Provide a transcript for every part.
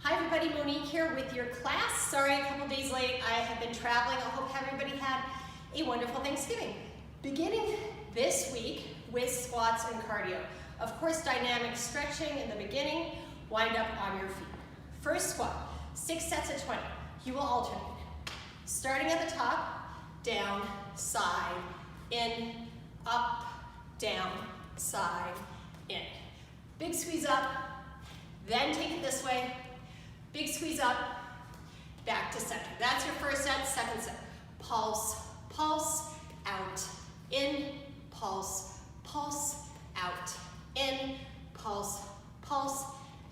Hi everybody, Monique here with your class. Sorry a couple days late, I have been traveling. I hope everybody had a wonderful Thanksgiving. Beginning this week with squats and cardio. Of course, dynamic stretching in the beginning, wind up on your feet. First squat, 6 sets of 20. You will alternate. Starting at the top, down, side, in, up, down, side, in. Big squeeze up, then take it this way. Big squeeze up, back to center. That's your first set. Second set. Pulse, pulse, out, in, pulse, pulse, out, in, pulse, pulse,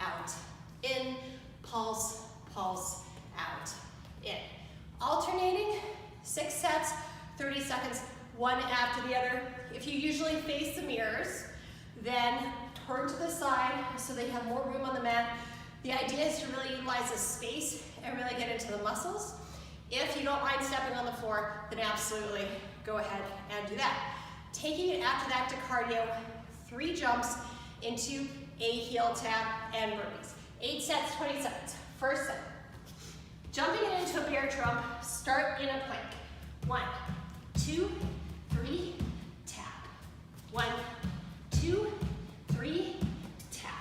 out, in, pulse, pulse, out, in. Alternating, 6 sets, 30 seconds, one after the other. If you usually face the mirrors, then turn to the side so they have more room on the mat. The idea is to really utilize the space and really get into the muscles. If you don't mind stepping on the floor, then absolutely go ahead and do that. Taking it after that to cardio, 3 jumps into a heel tap and burpees. 8 sets, 20 seconds. First set. Jumping it into a bear trump, start in a plank. 1, 2, 3, tap. 1, 2, 3, tap.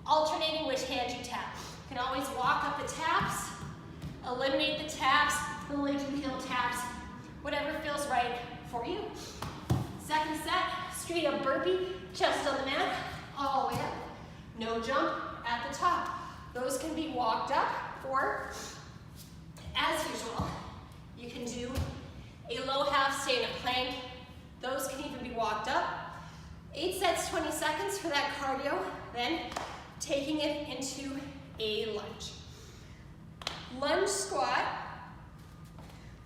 Alternating which hand you tap. You can always walk up the taps, eliminate the taps, lily to heel taps, whatever feels right for you. Second set, straight up burpee, chest on the mat, all the way up. No jump at the top. Those can be walked up, or as usual, you can do a low half, stay in a plank. Those can even be walked up. 8 sets, 20 seconds for that cardio, then taking it into a lunge. Lunge squat,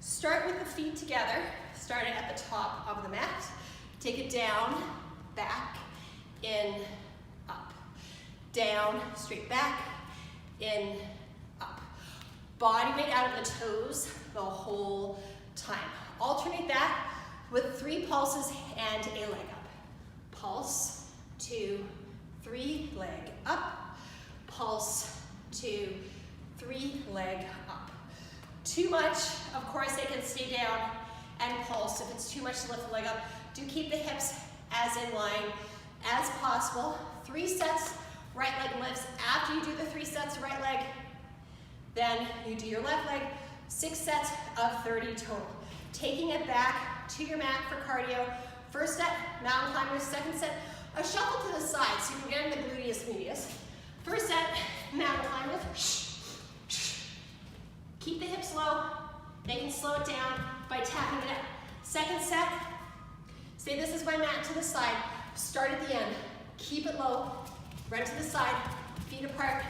start with the feet together, start it at the top of the mat, take it down, back, in, up, down, straight back, in, up. Body weight out of the toes the whole time. Alternate that with 3 pulses and a leg up. Pulse, 2, 3, leg up. Pulse, 2, 3, leg up. Too much, of course, they can stay down and pulse. If it's too much to lift the leg up, do keep the hips as in line as possible. 3 sets, right leg lifts. After you do the 3 sets, right leg, then you do your left leg. 6 sets of 30 total. Taking it back to your mat for cardio. First set, mountain climbers. Second set, a shuffle to the side so you can get in the gluteus medius. First set, mountain climbers. Keep the hips low. They can slow it down by tapping it out. Second set, say this is my mat to the side. Start at the end. Keep it low. Run to the side, feet apart,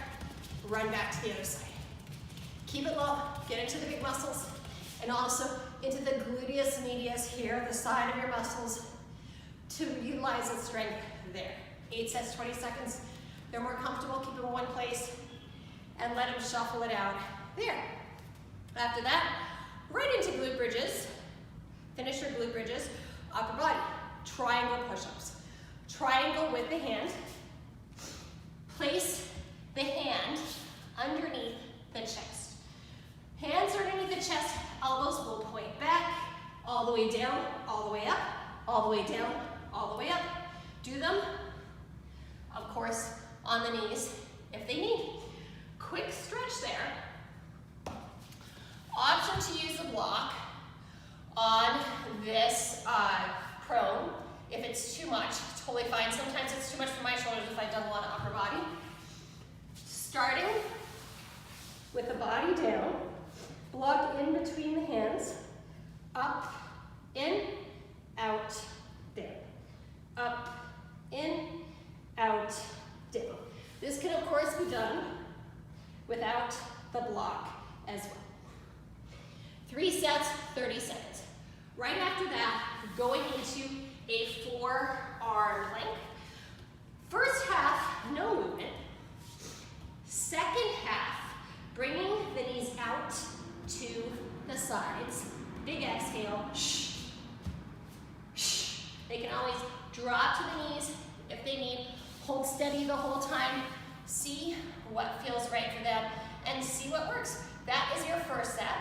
run back to the other side. Keep it low, get into the big muscles, and also into the gluteus medius here, the side of your muscles, to utilize the strength there. 8 sets, 20 seconds. They're more comfortable, keep them in one place, and let them shuffle it out there. After that, right into glute bridges. Finish your glute bridges, upper body. Triangle push-ups. Triangle with the hand. Place the hand underneath the chest. Hands are underneath the chest, elbows will point back, all the way down, all the way up, all the way down, all the way up. Do them, of course, on the knees if they need. Quick stretch there. Option to use a block on this prone. If it's too much, totally fine. Sometimes it's too much for my shoulders if I've done a lot of upper body. Starting with the body down, block in between the hands, up, in, out, down. Up, in, out, down. This can of course be done without the block as well. 3 sets, 30 seconds. Right after that, going into a 4-arm plank. First half, no movement. Second half, bringing the knees out to the sides. Big exhale. Shh. Shh. They can always drop to the knees if they need. Hold steady the whole time. See what feels right for them. and see what works. That is your first set,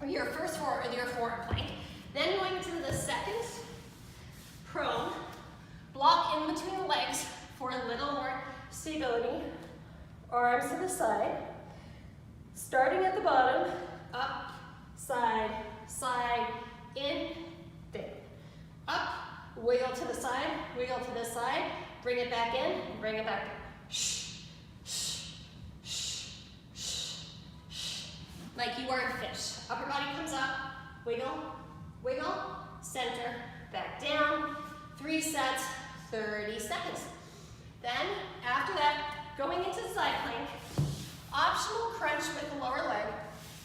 or your first forward plank. Then going into the second prone, block in between the legs for a little more stability. Arms to the side, starting at the bottom, up, side, side, in, down. Up, wiggle to the side, wiggle to this side, bring it back in, bring it back down. Shh, shh, shh, shh, shh. Like you are a fish. Upper body comes up, wiggle, wiggle, center, back down. 3 sets, 30 seconds. Then, after that, going into side plank, optional crunch with the lower leg,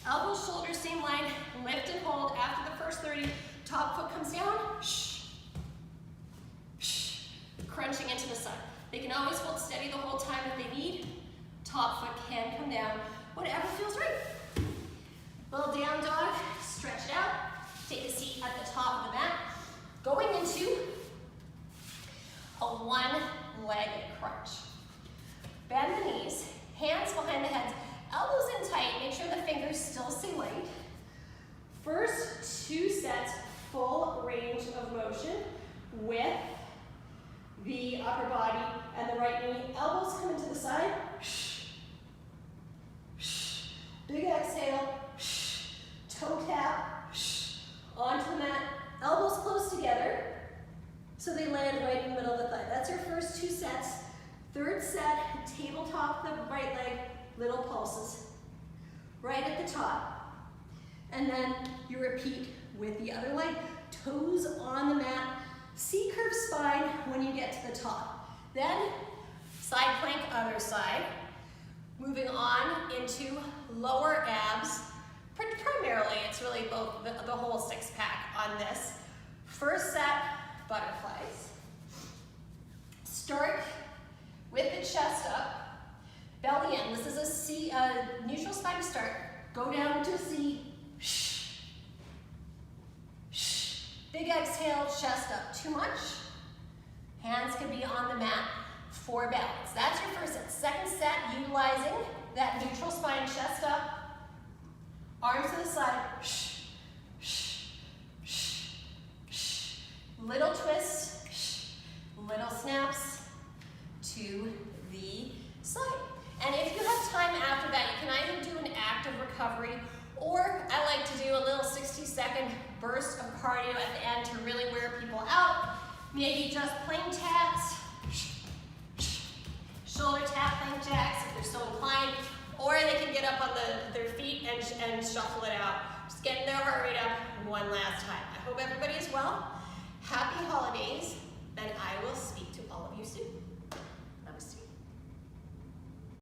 elbows, shoulders, same line, lift and hold after the first 30, top foot comes down, shh, shh, crunching into the side. They can always hold steady the whole time if they need. Top foot can come down, whatever feels right. Little down dog, stretch it out, take a seat at the top of the mat. Going into a one-leg crunch. Bend the knees, hands behind the head, elbows in tight, make sure the fingers still stay light. First 2 sets, full range of motion with the upper body and the right knee. Elbows come into the side. Shh. Shh. Big exhale. Shh. Toe tap. Shh. Onto the mat. Elbows close together so they land right in the middle of the thigh. That's your first 2 sets. Third set, tabletop the right leg, little pulses. Right at the top. And then you repeat with the other leg. Toes on the mat. C-curve spine when you get to the top. Then, side plank, other side. Moving on into lower abs. Primarily, it's really both the whole 6-pack on this. First set, butterflies. Start with the chest up, belly in. This is a neutral spine to start. Go down to a C. Shh. Shh. Big exhale, chest up. Too much? Hands can be on the mat for balance. That's your first set. Second set, utilizing that neutral spine, chest up. Arms to the side. Shh. Shh. Shh. Shh. Little twists. Shh. Little snaps to the side. And if you have time after that, you can either do an active recovery, or I like to do a little 60-second burst of cardio at the end to really wear people out. Maybe just plank taps, shoulder tap plank jacks if they're so inclined, or they can get up on their feet and shuffle it out. Just getting their heart rate up one last time. I hope everybody is well. Happy holidays, and I will speak to all of you soon.